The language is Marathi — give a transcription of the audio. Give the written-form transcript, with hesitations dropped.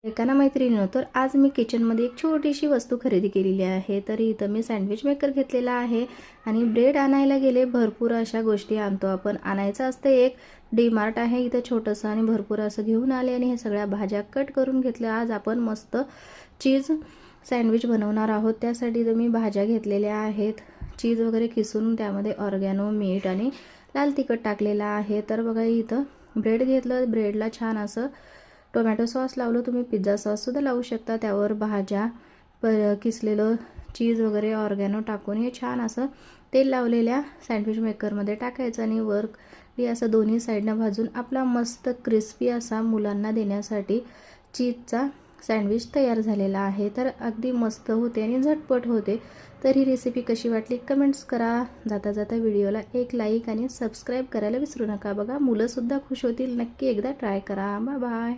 एका ना मैत्रिणीनं तर आज मी किचनमध्ये एक छोटीशी वस्तू खरेदी केलेली आहे। तर इथं मी सँडविच मेकर घेतलेला आहे आणि ब्रेड आणायला गेले। भरपूर अशा गोष्टी आणतो आपण, आणायचं असतं एक डीमार्ट आहे इथं छोटंसं आणि भरपूर असं घेऊन आले आणि हे सगळ्या भाज्या कट करून घेतल्या। आज आपण मस्त चीज सँडविच बनवणार आहोत, त्यासाठी तर मी भाज्या घेतलेल्या आहेत। चीज वगैरे किसून त्यामध्ये ऑर्गॅनो, मीठ आणि लाल तिखट टाकलेलं आहे। तर बघा इथं ब्रेड घेतलं, ब्रेडला छान असं टोमॅटो सॉस लावलं, तुम्ही पिझ्झा सॉससुद्धा लावू शकता। त्यावर भाज्या किसलेलं चीज वगैरे ऑर्गॅनो टाकून हे छान असं तेल लावलेल्या सँडविच मेकरमध्ये टाकायचं आणि वर असं दोन्ही साईडनं भाजून आपला मस्त क्रिस्पी असा मुलांना देण्यासाठी चीजचा सँडविच तयार झालेला आहे। तर अगदी मस्त होते आणि झटपट होते। तर ही रेसिपी कशी वाटली कमेंट्स करा। जाता जाता व्हिडिओला एक लाईक आणि सबस्क्राईब करायला विसरू नका। बघा मुलंसुद्धा खुश होतील, नक्की एकदा ट्राय करा। Bye bye.